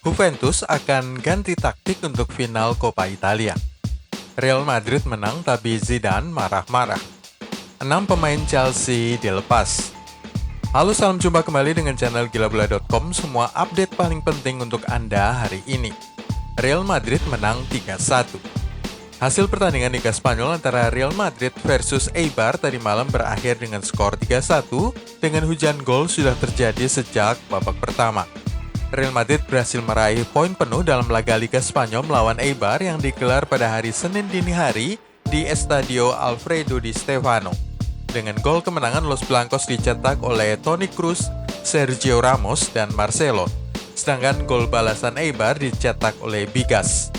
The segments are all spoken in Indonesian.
Juventus akan ganti taktik untuk final Coppa Italia. Real Madrid menang tapi Zidane marah-marah. 6 pemain Chelsea dilepas. Halo, salam jumpa kembali dengan channel gilabula.com. Semua update paling penting untuk Anda hari ini. Real Madrid menang 3-1. Hasil pertandingan Liga Spanyol antara Real Madrid versus Eibar tadi malam berakhir dengan skor 3-1 dengan hujan gol sudah terjadi sejak babak pertama. Real Madrid berhasil meraih poin penuh dalam laga Liga Spanyol melawan Eibar yang digelar pada hari Senin dini hari di Estadio Alfredo Di Stéfano. Dengan gol kemenangan, Los Blancos dicetak oleh Toni Kroos, Sergio Ramos, dan Marcelo. Sedangkan gol balasan Eibar dicetak oleh Bigas.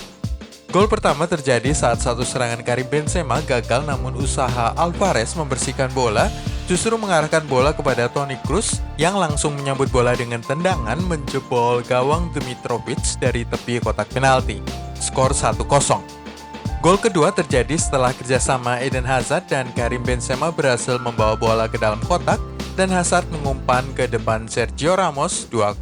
Gol pertama terjadi saat satu serangan Karim Benzema gagal, namun usaha Alvarez membersihkan bola justru mengarahkan bola kepada Toni Kroos yang langsung menyambut bola dengan tendangan menjebol gawang Dimitrovic dari tepi kotak penalti. Skor 1-0. Gol kedua terjadi setelah kerjasama Eden Hazard dan Karim Benzema berhasil membawa bola ke dalam kotak dan Hazard mengumpan ke depan Sergio Ramos 2-0.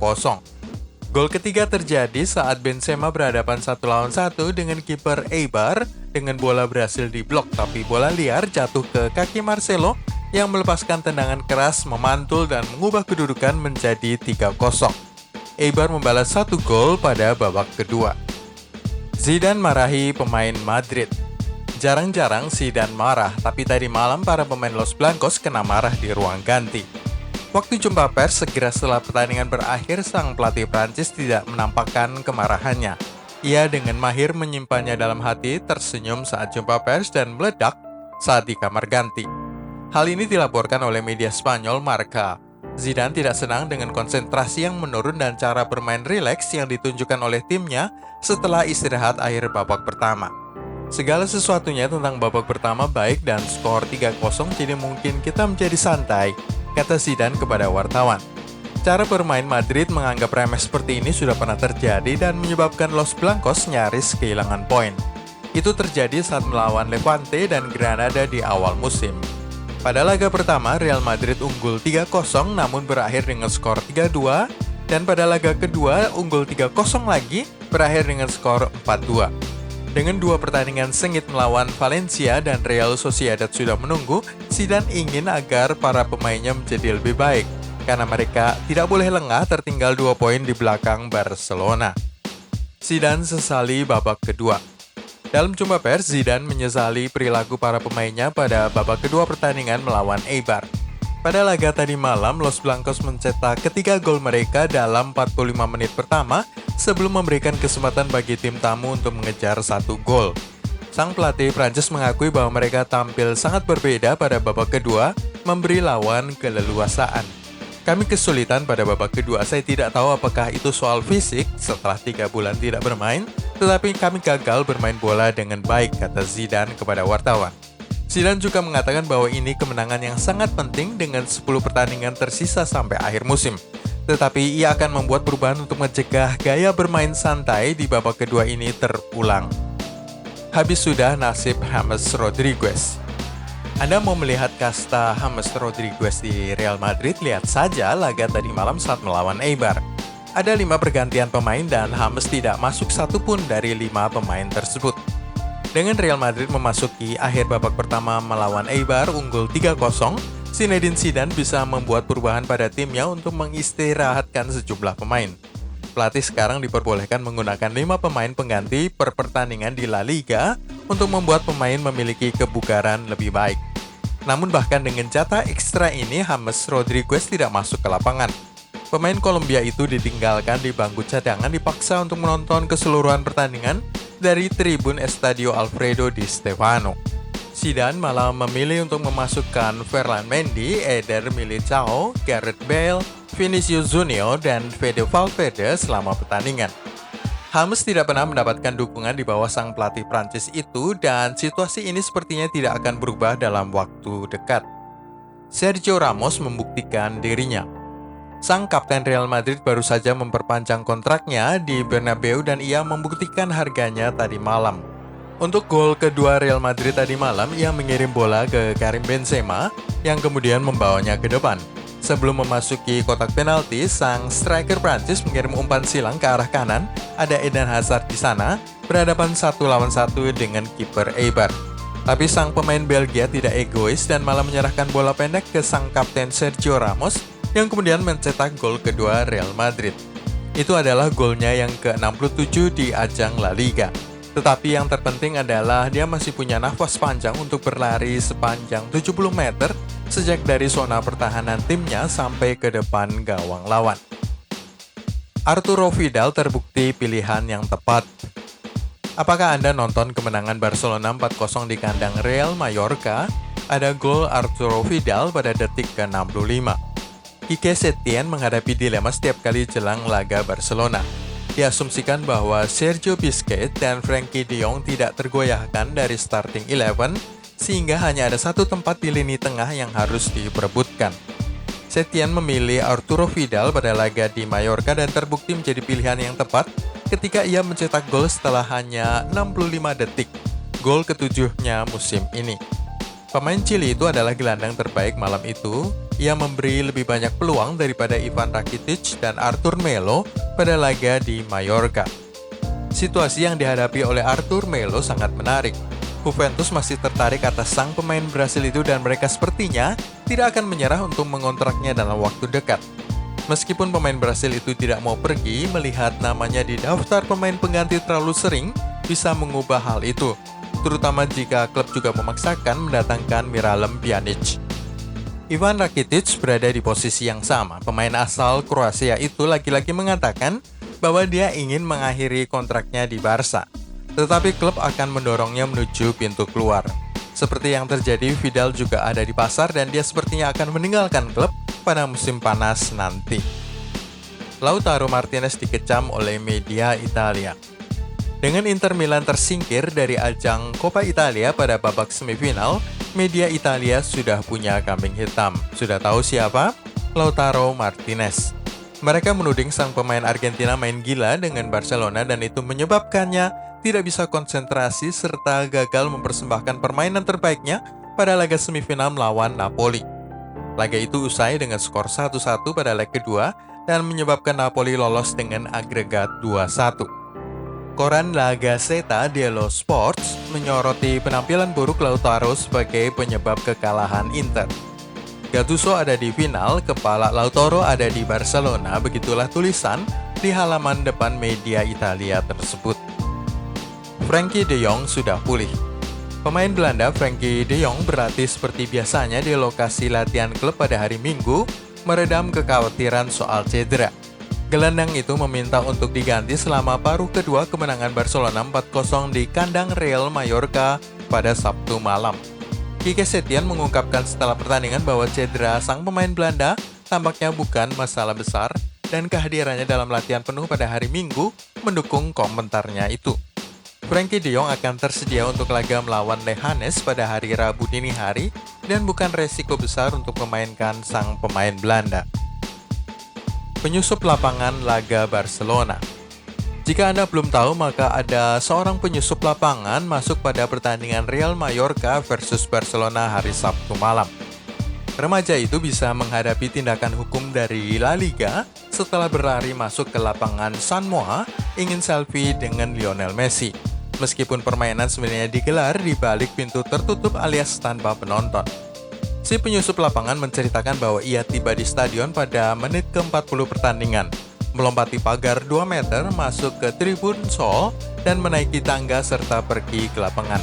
Gol ketiga terjadi saat Benzema berhadapan 1-1 dengan kiper Eibar dengan bola berhasil diblok, tapi bola liar jatuh ke kaki Marcelo yang melepaskan tendangan keras, memantul dan mengubah kedudukan menjadi 3-0. Eibar membalas 1 gol pada babak kedua. Zidane marahi pemain Madrid. Jarang-jarang Zidane marah, tapi tadi malam para pemain Los Blancos kena marah di ruang ganti. Waktu jumpa pers segera setelah pertandingan berakhir, sang pelatih Prancis tidak menampakkan kemarahannya. Ia dengan mahir menyimpannya dalam hati, tersenyum saat jumpa pers dan meledak saat di kamar ganti. Hal ini dilaporkan oleh media Spanyol Marca. Zidane tidak senang dengan konsentrasi yang menurun dan cara bermain rileks yang ditunjukkan oleh timnya setelah istirahat akhir babak pertama. Segala sesuatunya tentang babak pertama baik dan skor 3-0, jadi mungkin kita menjadi santai, kata Zidane kepada wartawan. Cara bermain Madrid menganggap remeh seperti ini sudah pernah terjadi dan menyebabkan Los Blancos nyaris kehilangan poin. Itu terjadi saat melawan Levante dan Granada di awal musim. Pada laga pertama, Real Madrid unggul 3-0 namun berakhir dengan skor 3-2, dan pada laga kedua unggul 3-0 lagi berakhir dengan skor 4-2. Dengan dua pertandingan sengit melawan Valencia dan Real Sociedad sudah menunggu, Zidane ingin agar para pemainnya menjadi lebih baik, karena mereka tidak boleh lengah tertinggal 2 poin di belakang Barcelona. Zidane sesali babak kedua. Dalam jumpa pers, Zidane menyesali perilaku para pemainnya pada babak kedua pertandingan melawan Eibar. Pada laga tadi malam, Los Blancos mencetak ketiga gol mereka dalam 45 menit pertama sebelum memberikan kesempatan bagi tim tamu untuk mengejar 1 gol. Sang pelatih Prancis mengakui bahwa mereka tampil sangat berbeda pada babak kedua, memberi lawan keleluasaan. Kami kesulitan pada babak kedua, saya tidak tahu apakah itu soal fisik setelah 3 bulan tidak bermain, tetapi kami gagal bermain bola dengan baik, kata Zidane kepada wartawan. Zidane juga mengatakan bahwa ini kemenangan yang sangat penting dengan 10 pertandingan tersisa sampai akhir musim. Tetapi ia akan membuat perubahan untuk mencegah gaya bermain santai di babak kedua ini terulang. Habis sudah nasib James Rodriguez. Anda mau melihat kasta James Rodriguez di Real Madrid? Lihat saja laga tadi malam saat melawan Eibar. Ada 5 pergantian pemain dan James tidak masuk satupun dari 5 pemain tersebut. Dengan Real Madrid memasuki akhir babak pertama melawan Eibar unggul 3-0, Zinedine Zidane bisa membuat perubahan pada timnya untuk mengistirahatkan sejumlah pemain. Pelatih sekarang diperbolehkan menggunakan 5 pemain pengganti per pertandingan di La Liga untuk membuat pemain memiliki kebugaran lebih baik. Namun bahkan dengan jatah ekstra ini, James Rodriguez tidak masuk ke lapangan. Pemain Kolombia itu ditinggalkan di bangku cadangan, dipaksa untuk menonton keseluruhan pertandingan dari tribun Estadio Alfredo Di Stéfano. Zidane malah memilih untuk memasukkan Ferland Mendy, Eder Militao, Gareth Bale, Vinicius Junior, dan Fede Valverde selama pertandingan. James tidak pernah mendapatkan dukungan di bawah sang pelatih Prancis itu, dan situasi ini sepertinya tidak akan berubah dalam waktu dekat. Sergio Ramos membuktikan dirinya. Sang kapten Real Madrid baru saja memperpanjang kontraknya di Bernabeu dan ia membuktikan harganya tadi malam. Untuk gol kedua Real Madrid tadi malam, ia mengirim bola ke Karim Benzema yang kemudian membawanya ke depan. Sebelum memasuki kotak penalti, sang striker Prancis mengirim umpan silang ke arah kanan. Ada Eden Hazard di sana, berhadapan 1-1 dengan kiper Eibar. Tapi sang pemain Belgia tidak egois dan malah menyerahkan bola pendek ke sang kapten Sergio Ramos yang kemudian mencetak gol kedua Real Madrid. Itu adalah golnya yang ke-67 di ajang La Liga. Tetapi yang terpenting adalah dia masih punya nafas panjang untuk berlari sepanjang 70 meter sejak dari zona pertahanan timnya sampai ke depan gawang lawan. Arturo Vidal terbukti pilihan yang tepat. Apakah Anda nonton kemenangan Barcelona 4-0 di kandang Real Mallorca? Ada gol Arturo Vidal pada detik ke-65. Quique Setién menghadapi dilema setiap kali jelang laga Barcelona. Diasumsikan bahwa Sergio Busquets dan Frenkie de Jong tidak tergoyahkan dari starting 11, sehingga hanya ada satu tempat di lini tengah yang harus diperebutkan. Setién memilih Arturo Vidal pada laga di Mallorca dan terbukti menjadi pilihan yang tepat ketika ia mencetak gol setelah hanya 65 detik, gol ketujuhnya musim ini. Pemain Chili itu adalah gelandang terbaik malam itu. Ia memberi lebih banyak peluang daripada Ivan Rakitic dan Arthur Melo pada laga di Mallorca. Situasi yang dihadapi oleh Arthur Melo sangat menarik. Juventus masih tertarik atas sang pemain Brasil itu dan mereka sepertinya tidak akan menyerah untuk mengontraknya dalam waktu dekat. Meskipun pemain Brasil itu tidak mau pergi, melihat namanya di daftar pemain pengganti terlalu sering bisa mengubah hal itu, terutama jika klub juga memaksakan mendatangkan Miralem Pjanic. Ivan Rakitic berada di posisi yang sama. Pemain asal Kroasia itu lagi-lagi mengatakan bahwa dia ingin mengakhiri kontraknya di Barca, tetapi klub akan mendorongnya menuju pintu keluar. Seperti yang terjadi, Vidal juga ada di pasar dan dia sepertinya akan meninggalkan klub pada musim panas nanti. Lautaro Martinez dikecam oleh media Italia. Dengan Inter Milan tersingkir dari ajang Coppa Italia pada babak semifinal, media Italia sudah punya kambing hitam. Sudah tahu siapa? Lautaro Martinez. Mereka menuding sang pemain Argentina main gila dengan Barcelona dan itu menyebabkannya tidak bisa konsentrasi serta gagal mempersembahkan permainan terbaiknya pada laga semifinal melawan Napoli. Laga itu usai dengan skor 1-1 pada leg kedua dan menyebabkan Napoli lolos dengan agregat 2-1. Koran La Gazzetta dello Sport menyoroti penampilan buruk Lautaro sebagai penyebab kekalahan Inter. Gattuso ada di final, kepala Lautaro ada di Barcelona, begitulah tulisan di halaman depan media Italia tersebut. Frenkie de Jong sudah pulih. Pemain Belanda Frenkie de Jong berlatih seperti biasanya di lokasi latihan klub pada hari Minggu, meredam kekhawatiran soal cedera. Gelandang itu meminta untuk diganti selama paruh kedua kemenangan Barcelona 4-0 di kandang Real Mallorca pada Sabtu malam. Quique Setién mengungkapkan setelah pertandingan bahwa cedera sang pemain Belanda tampaknya bukan masalah besar dan kehadirannya dalam latihan penuh pada hari Minggu mendukung komentarnya itu. Frenkie de Jong akan tersedia untuk laga melawan Leganes pada hari Rabu dini hari dan bukan resiko besar untuk memainkan sang pemain Belanda. Penyusup lapangan laga Barcelona. Jika Anda belum tahu, maka ada seorang penyusup lapangan masuk pada pertandingan Real Mallorca versus Barcelona hari Sabtu malam. Remaja itu bisa menghadapi tindakan hukum dari La Liga setelah berlari masuk ke lapangan San Moa ingin selfie dengan Lionel Messi. Meskipun permainan sebenarnya digelar di balik pintu tertutup alias tanpa penonton. Si penyusup lapangan menceritakan bahwa ia tiba di stadion pada menit ke-40 pertandingan, melompati pagar 2 meter masuk ke tribun Sol dan menaiki tangga serta pergi ke lapangan.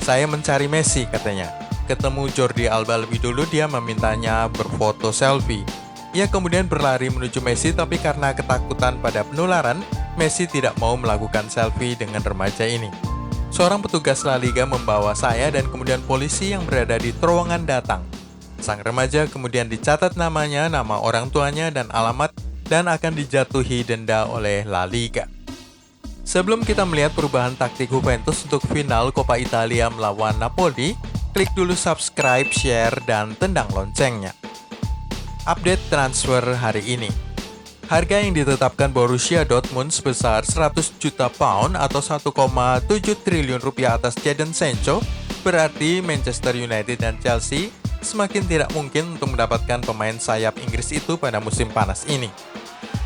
Saya mencari Messi, katanya. Ketemu Jordi Alba lebih dulu, dia memintanya berfoto selfie. Ia kemudian berlari menuju Messi, tapi karena ketakutan pada penularan, Messi tidak mau melakukan selfie dengan remaja ini. Seorang petugas La Liga membawa saya dan kemudian polisi yang berada di terowongan datang. Sang remaja kemudian dicatat namanya, nama orang tuanya, dan alamat, dan akan dijatuhi denda oleh La Liga. Sebelum kita melihat perubahan taktik Juventus untuk final Coppa Italia melawan Napoli, klik dulu subscribe, share, dan tendang loncengnya. Update transfer hari ini. Harga yang ditetapkan Borussia Dortmund sebesar 100 juta pound atau 1,7 triliun rupiah atas Jadon Sancho, berarti Manchester United dan Chelsea semakin tidak mungkin untuk mendapatkan pemain sayap Inggris itu pada musim panas ini.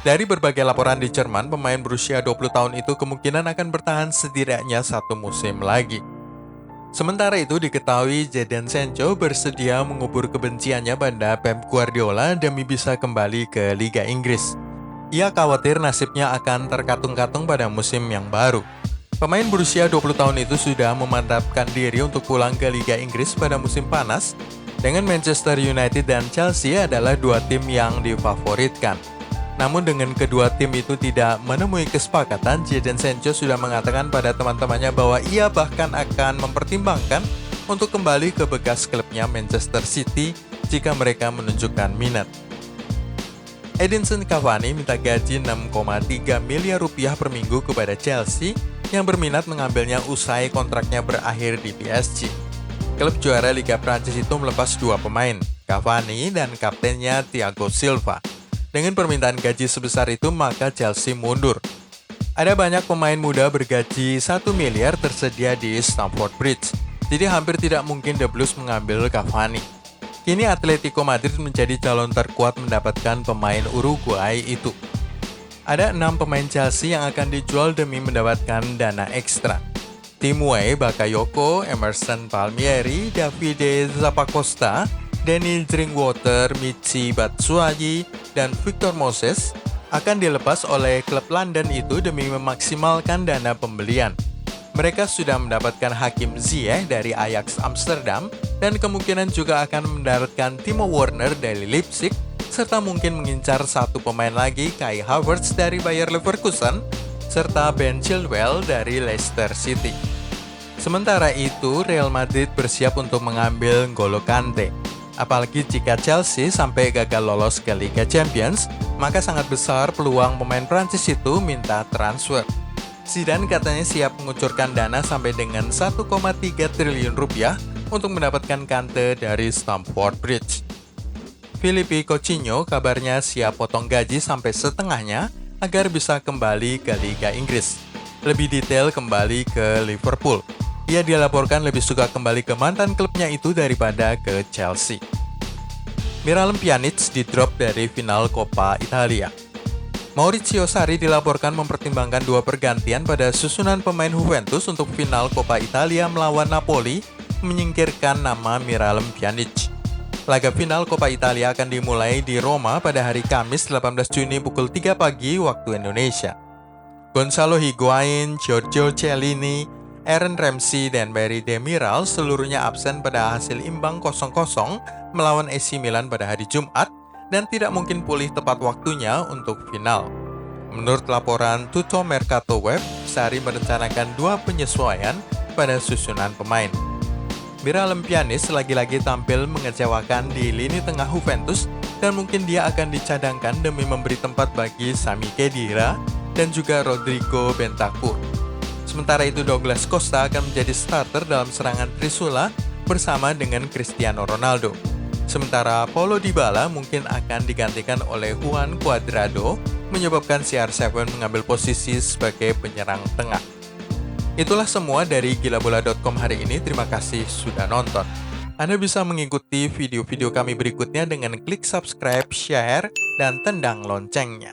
Dari berbagai laporan di Jerman, pemain berusia 20 tahun itu kemungkinan akan bertahan setidaknya 1 musim lagi. Sementara itu diketahui Jadon Sancho bersedia mengubur kebenciannya pada Pep Guardiola demi bisa kembali ke Liga Inggris. Ia khawatir nasibnya akan terkatung-katung pada musim yang baru. Pemain berusia 20 tahun itu sudah memantapkan diri untuk pulang ke Liga Inggris pada musim panas, dengan Manchester United dan Chelsea adalah 2 tim yang difavoritkan. Namun dengan kedua tim itu tidak menemui kesepakatan, Jadon Sancho sudah mengatakan pada teman-temannya bahwa ia bahkan akan mempertimbangkan untuk kembali ke bekas klubnya Manchester City jika mereka menunjukkan minat. Edinson Cavani minta gaji 6,3 miliar rupiah per minggu kepada Chelsea yang berminat mengambilnya usai kontraknya berakhir di PSG. Klub juara Liga Prancis itu melepas 2 pemain, Cavani dan kaptennya Thiago Silva. Dengan permintaan gaji sebesar itu, maka Chelsea mundur. Ada banyak pemain muda bergaji 1 miliar tersedia di Stamford Bridge, jadi hampir tidak mungkin The Blues mengambil Cavani. Kini Atletico Madrid menjadi calon terkuat mendapatkan pemain Uruguay itu. Ada 6 pemain Chelsea yang akan dijual demi mendapatkan dana ekstra. Timothy Bakayoko, Emerson Palmieri, Davide Zappacosta, Danny Drinkwater, Michy Batshuayi, dan Victor Moses akan dilepas oleh klub London itu demi memaksimalkan dana pembelian. Mereka sudah mendapatkan Hakim Ziyech dari Ajax Amsterdam dan kemungkinan juga akan mendaratkan Timo Werner dari Leipzig, serta mungkin mengincar 1 pemain lagi, Kai Havertz dari Bayer Leverkusen, serta Ben Chilwell dari Leicester City. Sementara itu, Real Madrid bersiap untuk mengambil N'Golo Kante. Apalagi jika Chelsea sampai gagal lolos ke Liga Champions, maka sangat besar peluang pemain Prancis itu minta transfer. Zidane katanya siap mengucurkan dana sampai dengan 1,3 triliun rupiah untuk mendapatkan Kante dari Stamford Bridge. Philippe Coutinho kabarnya siap potong gaji sampai setengahnya agar bisa kembali ke Liga Inggris. Lebih detail kembali ke Liverpool. Ia dilaporkan lebih suka kembali ke mantan klubnya itu daripada ke Chelsea. Miralem Pjanic di-drop dari final Coppa Italia. Maurizio Sarri dilaporkan mempertimbangkan 2 pergantian pada susunan pemain Juventus untuk final Coppa Italia melawan Napoli, menyingkirkan nama Miralem Pjanic. Laga final Coppa Italia akan dimulai di Roma pada hari Kamis 18 Juni pukul 3 pagi waktu Indonesia. Gonzalo Higuain, Giorgio Chiellini, Aaron Ramsey, dan Barry Demiral seluruhnya absen pada hasil imbang 0-0 melawan AC Milan pada hari Jumat dan tidak mungkin pulih tepat waktunya untuk final. Menurut laporan Tutto Mercato Web, Sarri merencanakan 2 penyesuaian pada susunan pemain. Miralem Pjanic lagi-lagi tampil mengecewakan di lini tengah Juventus dan mungkin dia akan dicadangkan demi memberi tempat bagi Sami Khedira dan juga Rodrigo Bentancur. Sementara itu Douglas Costa akan menjadi starter dalam serangan Trisula bersama dengan Cristiano Ronaldo. Sementara Paulo Dybala mungkin akan digantikan oleh Juan Cuadrado, menyebabkan CR7 mengambil posisi sebagai penyerang tengah. Itulah semua dari gilabola.com hari ini. Terima kasih sudah nonton. Anda bisa mengikuti video-video kami berikutnya dengan klik subscribe, share, dan tendang loncengnya.